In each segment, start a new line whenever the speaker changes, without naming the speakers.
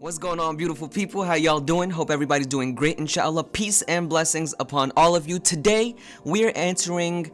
What's going on, beautiful people? How y'all doing? Hope everybody's doing great, inshallah. Peace and blessings upon all of you. Today, we're answering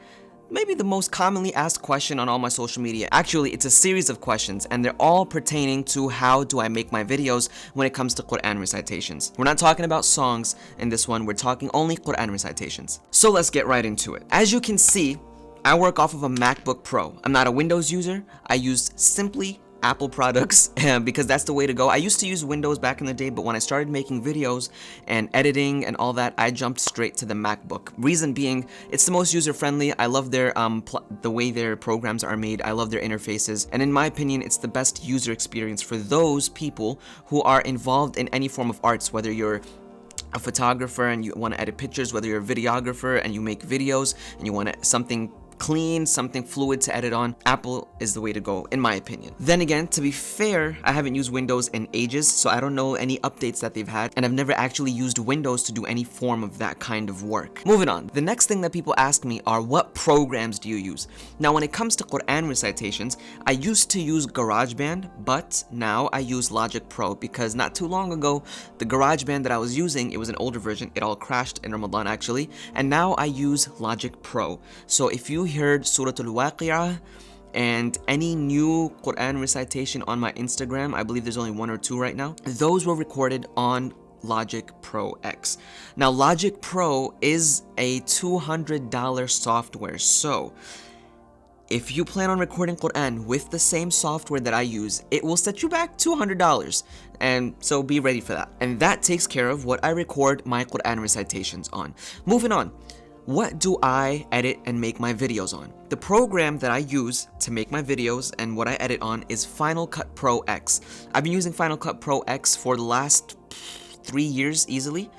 maybe the most commonly asked question on all my social media. Actually, it's a series of questions, and they're all pertaining to how do I make my videos when it comes to Quran recitations. We're not talking about songs in this one. We're talking only Quran recitations. So let's get right into it. As you can see, I work off of a MacBook Pro. I'm not a Windows user. I use simply Apple products because that's the way to go. I used to use Windows back in the day, but when I started making videos and editing and all that, I jumped straight to the MacBook. Reason being, it's the most user-friendly. I love their the way their programs are made. I love their interfaces, and in my opinion, it's the best user experience for those people who are involved in any form of arts, whether you're a photographer and you want to edit pictures, whether you're a videographer and you make videos and you want something clean, something fluid to edit on. Apple is the way to go, in my opinion. Then again, to be fair, I haven't used Windows in ages, so I don't know any updates that they've had, and I've never actually used Windows to do any form of that kind of work. Moving on, the next thing that people ask me are, what programs do you use? Now, when it comes to Quran recitations, I used to use GarageBand, but now I use Logic Pro because not too long ago, the GarageBand that I was using, it was an older version, it all crashed in Ramadan actually, and now I use Logic Pro. So if you heard Surah Al-Waqi'ah and any new Quran recitation on my Instagram, I believe there's only one or two right now, those were recorded on Logic Pro X. Now, Logic Pro is a $200 software, so if you plan on recording Quran with the same software that I use, it will set you back $200, and so be ready for that. And that takes care of what I record my Quran recitations on. Moving on. What do I edit and make my videos on? The program that I use to make my videos and what I edit on is Final Cut Pro X. I've been using Final Cut Pro X for the last 3 years easily.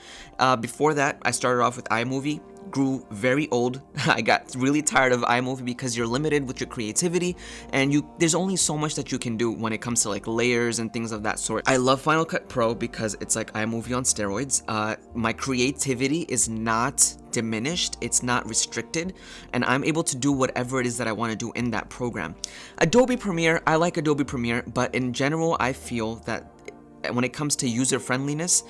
Before that, I started off with iMovie, grew very old. I got really tired of iMovie because you're limited with your creativity and there's only so much that you can do when it comes to like layers and things of that sort. I love Final Cut Pro because it's like iMovie on steroids. My creativity is not diminished, it's not restricted, and I'm able to do whatever it is that I want to do in that program. Adobe Premiere, I like Adobe Premiere, but in general, I feel that when it comes to user friendliness,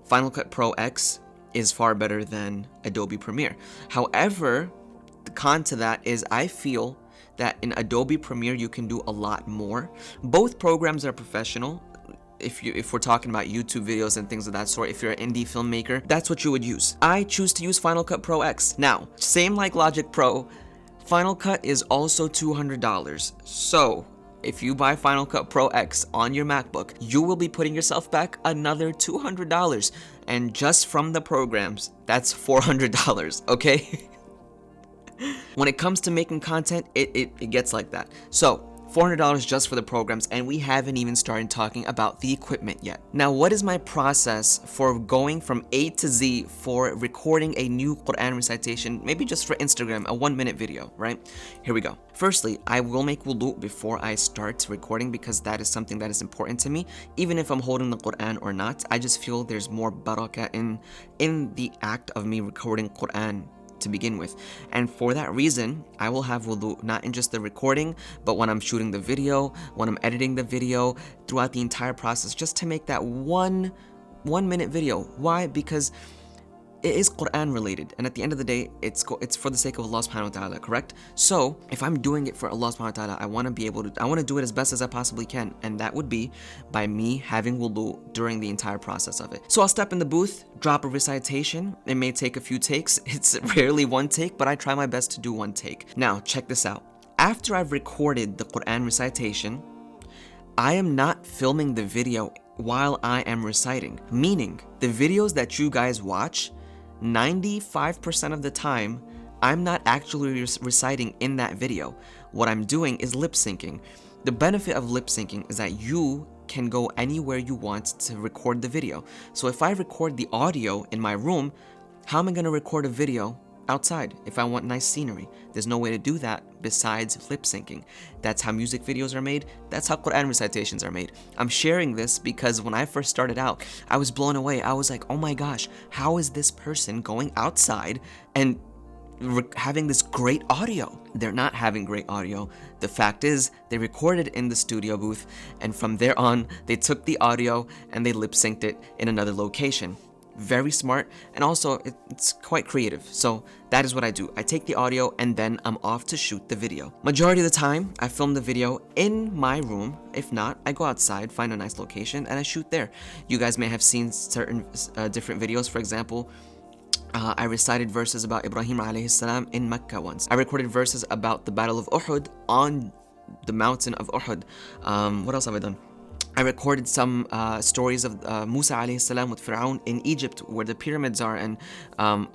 Final Cut Pro X is far better than Adobe Premiere. However, the con to that is I feel that in Adobe Premiere you can do a lot more. Both programs are professional. If we're talking about YouTube videos and things of that sort, if you're an indie filmmaker, that's what you would use. I choose to use Final Cut Pro X. Now, same like Logic Pro, Final Cut is also $200. So if you buy Final Cut Pro X on your MacBook, you will be putting yourself back another $200. And just from the programs, that's $400, okay? When it comes to making content, it gets like that. So $400 just for the programs, and we haven't even started talking about the equipment yet. Now, what is my process for going from A to Z for recording a new Quran recitation, maybe just for Instagram, a 1-minute video, right? Here we go. Firstly, I will make wudu before I start recording because that is something that is important to me. Even if I'm holding the Quran or not, I just feel there's more barakah in the act of me recording Quran to begin with, and for that reason I will have wudu not in just the recording, but when I'm shooting the video, when I'm editing the video, throughout the entire process, just to make that one minute video. Why? Because it is Quran related, and at the end of the day, it's for the sake of Allah subhanahu wa ta'ala, correct? So if I'm doing it for Allah subhanahu wa ta'ala, I want to do it as best as I possibly can, and that would be by me having wudu during the entire process of it. So I'll step in the booth, drop a recitation. It may take a few takes. It's rarely one take, but I try my best to do one take. Now check this out. After I've recorded the Quran recitation, I am not filming the video while I am reciting, meaning the videos that you guys watch, 95% of the time, I'm not actually reciting in that video. What I'm doing is lip syncing. The benefit of lip syncing is that you can go anywhere you want to record the video. So if I record the audio in my room, how am I going to record a video outside if I want nice scenery? There's no way to do that besides lip syncing. That's how music videos are made. That's how Quran recitations are made. I'm sharing this because when I first started out, I was blown away. I was like, oh my gosh, how is this person going outside and having this great audio. They're not having great audio. The fact is, they recorded in the studio booth, and from there on, they took the audio and they lip synced it in another location. Very smart, and also it's quite creative. So that is what I do. I take the audio and then I'm off to shoot the video. Majority of the time, I film the video in my room. If not, I go outside, find a nice location, and I shoot there. You guys may have seen certain different videos. For example, I recited verses about Ibrahim alayhi salam in Mecca once. I recorded verses about the Battle of Uhud on the mountain of Uhud. What else have I done? I recorded some stories of Musa alayhi salam with Fir'aun in Egypt, where the pyramids are, and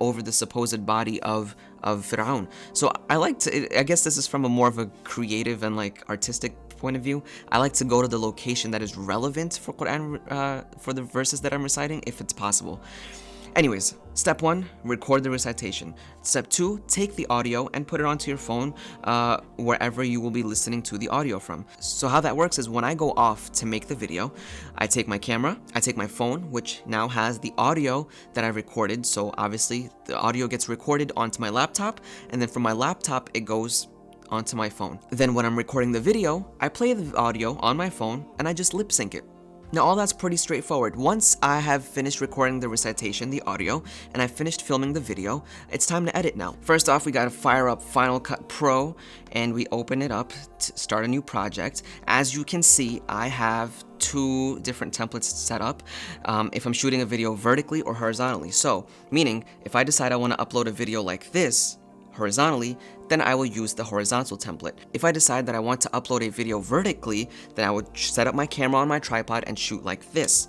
over the supposed body of Fir'aun. So I like to, I guess this is from a more of a creative and like artistic point of view. I like to go to the location that is relevant for Quran, for the verses that I'm reciting, if it's possible. Anyways, step 1, record the recitation. Step 2, take the audio and put it onto your phone wherever you will be listening to the audio from. So how that works is when I go off to make the video, I take my camera, I take my phone, which now has the audio that I recorded. So obviously the audio gets recorded onto my laptop, and then from my laptop it goes onto my phone. Then when I'm recording the video, I play the audio on my phone and I just lip sync it. Now all that's pretty straightforward. Once I have finished recording the recitation, the audio, and I finished filming the video, it's time to edit now. First off, we gotta fire up Final Cut Pro and we open it up to start a new project. As you can see, I have 2 different templates set up if I'm shooting a video vertically or horizontally. So, meaning if I decide I wanna upload a video like this, horizontally, then I will use the horizontal template. If I decide that I want to upload a video vertically, then I would set up my camera on my tripod and shoot like this.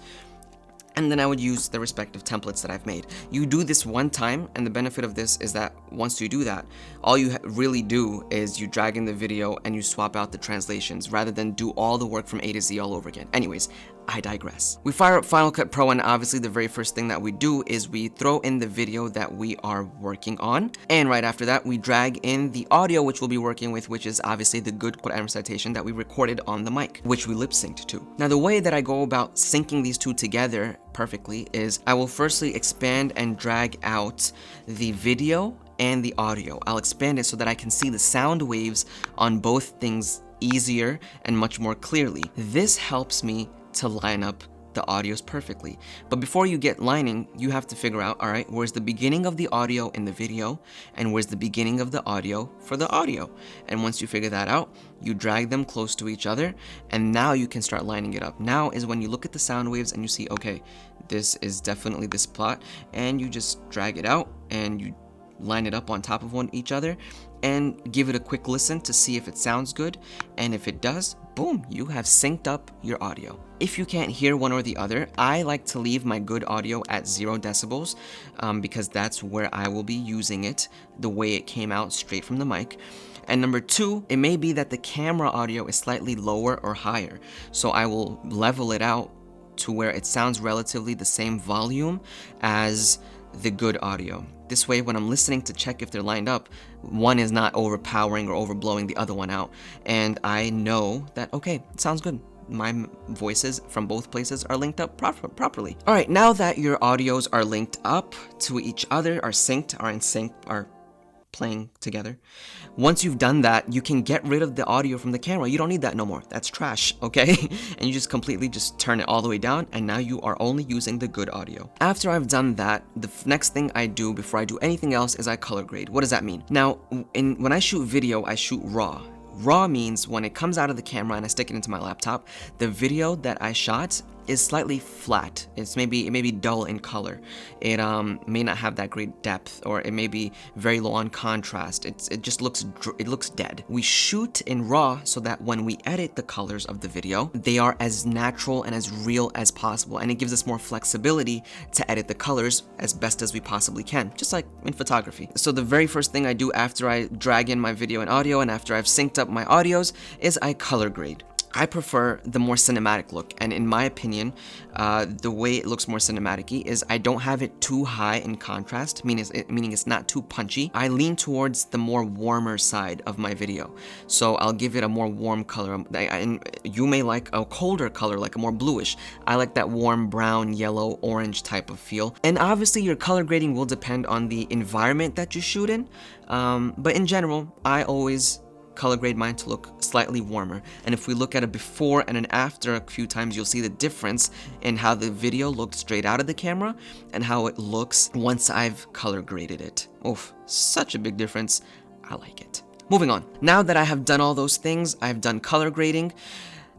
And then I would use the respective templates that I've made. You do this one time, and the benefit of this is that once you do that, all you really do is you drag in the video and you swap out the translations rather than do all the work from A to Z all over again. Anyways, I digress. We fire up Final Cut Pro, and obviously the very first thing that we do is we throw in the video that we are working on. And right after that, we drag in the audio which we'll be working with, which is obviously the good Quran recitation that we recorded on the mic, which we lip synced to. Now the way that I go about syncing these two together perfectly is I will firstly expand and drag out the video and the audio. I'll expand it so that I can see the sound waves on both things easier and much more clearly. This helps me to line up the audios perfectly. But before you get lining, you have to figure out, all right, where's the beginning of the audio in the video and where's the beginning of the audio for the audio? And once you figure that out, you drag them close to each other, and now you can start lining it up. Now is when you look at the sound waves and you see, okay, this is definitely this plot, and you just drag it out and you line it up on top of each other and give it a quick listen to see if it sounds good. And if it does, boom, you have synced up your audio. If you can't hear one or the other, I like to leave my good audio at 0 decibels because that's where I will be using it the way it came out straight from the mic. And number 2, it may be that the camera audio is slightly lower or higher. So I will level it out to where it sounds relatively the same volume as the good audio. This way, when I'm listening to check if they're lined up, one is not overpowering or overblowing the other one out. And I know that, okay, it sounds good. My voices from both places are linked up properly. All right, now that your audios are linked up to each other, are synced, are in sync, are playing together. Once you've done that, you can get rid of the audio from the camera. You don't need that no more. That's trash, okay? And you just completely just turn it all the way down, and now you are only using the good audio. After I've done that, the next thing I do before I do anything else is I color grade. What does that mean? Now, when I shoot video, I shoot raw. Raw means when it comes out of the camera and I stick it into my laptop, the video that I shot is slightly flat. It may be dull in color. It may not have that great depth, or it may be very low on contrast. It just looks dead. We shoot in RAW so that when we edit the colors of the video, they are as natural and as real as possible, and it gives us more flexibility to edit the colors as best as we possibly can, just like in photography. So the very first thing I do after I drag in my video and audio and after I've synced up my audios is I color grade. I prefer the more cinematic look, and in my opinion, the way it looks more cinematic-y is I don't have it too high in contrast, meaning it's not too punchy. I lean towards the more warmer side of my video, so I'll give it a more warm color, and you may like a colder color, like a more bluish. I like that warm brown, yellow, orange type of feel, and obviously your color grading will depend on the environment that you shoot in, but in general, I always color grade mine to look slightly warmer. And if we look at a before and an after a few times, you'll see the difference in how the video looked straight out of the camera and how it looks once I've color graded it. Oof, such a big difference. I like it. Moving on. Now that I have done all those things, I've done color grading.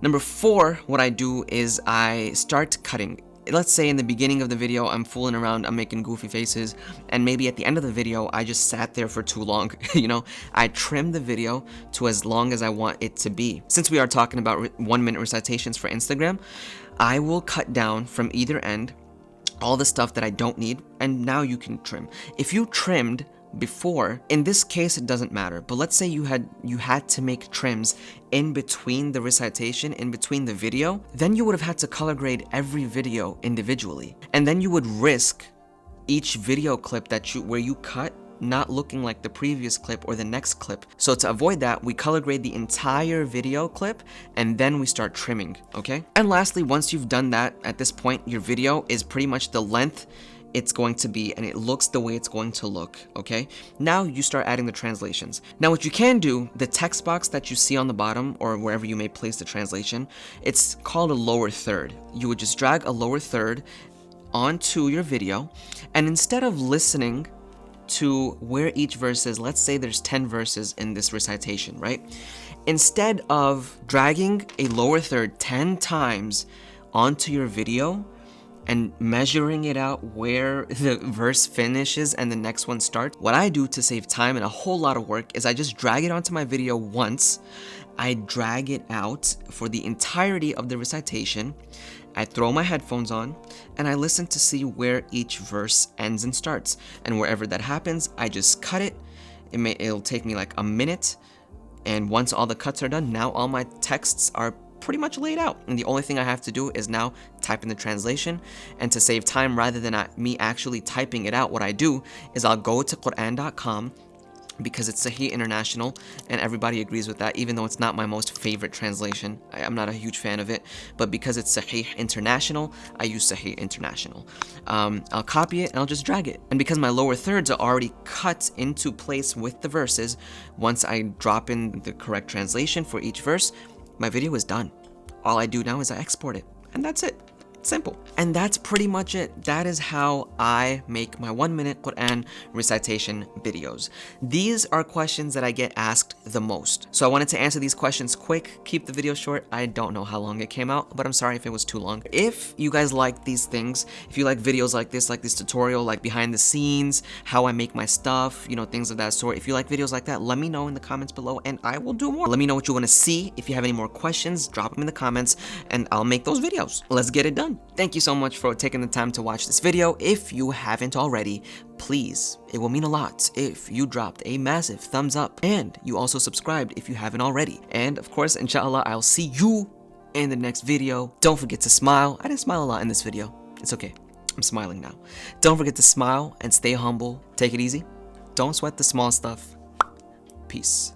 Number 4, what I do is I start cutting. Let's say in the beginning of the video, I'm fooling around, I'm making goofy faces, and maybe at the end of the video, I just sat there for too long, you know? I trim the video to as long as I want it to be. Since we are talking about 1-minute recitations for Instagram, I will cut down from either end all the stuff that I don't need, and now you can trim. If you trimmed before, in this case it doesn't matter, but let's say you had to make trims in between the recitation, in between the video, then you would have had to color grade every video individually, and then you would risk each video clip where you cut not looking like the previous clip or the next clip. So to avoid that, we color grade the entire video clip and then we start trimming, okay? And lastly, once you've done that, at this point your video is pretty much the length it's going to be, and it looks the way it's going to look, okay? Now you start adding the translations. Now what you can do, the text box that you see on the bottom or wherever you may place the translation, it's called a lower third. You would just drag a lower third onto your video, and instead of listening to where each verse is, let's say there's 10 verses in this recitation, right? Instead of dragging a lower third 10 times onto your video, and measuring it out where the verse finishes and the next one starts, what I do to save time and a whole lot of work is I just drag it onto my video once. I drag it out for the entirety of the recitation. I throw my headphones on and I listen to see where each verse ends and starts. And wherever that happens, I just cut it. It'll take me like a minute. And once all the cuts are done, now all my texts are pretty much laid out, and the only thing I have to do is now type in the translation. And to save time, rather than me actually typing it out, what I do is I'll go to Quran.com, because it's Sahih International and everybody agrees with that, even though it's not my most favorite translation. I'm not a huge fan of it, but because it's Sahih International, I use Sahih International. I'll copy it and I'll just drag it, and because my lower thirds are already cut into place with the verses, once I drop in the correct translation for each verse, my video is done. All I do now is I export it, and that's it. Simple. And that's pretty much it. That is how I make my 1-minute Quran recitation videos. These are questions that I get asked the most. So I wanted to answer these questions quick, keep the video short. I don't know how long it came out, but I'm sorry if it was too long. If you guys like these things, if you like videos like this tutorial, like behind the scenes, how I make my stuff, you know, things of that sort. If you like videos like that, let me know in the comments below and I will do more. Let me know what you want to see. If you have any more questions, drop them in the comments and I'll make those videos. Let's get it done. Thank you so much for taking the time to watch this video. If you haven't already, please, it will mean a lot if you dropped a massive thumbs up and you also subscribed if you haven't already. And of course, inshallah, I'll see you in the next video. Don't forget to smile. I didn't smile a lot in this video. It's okay. I'm smiling now. Don't forget to smile and stay humble. Take it easy. Don't sweat the small stuff. Peace.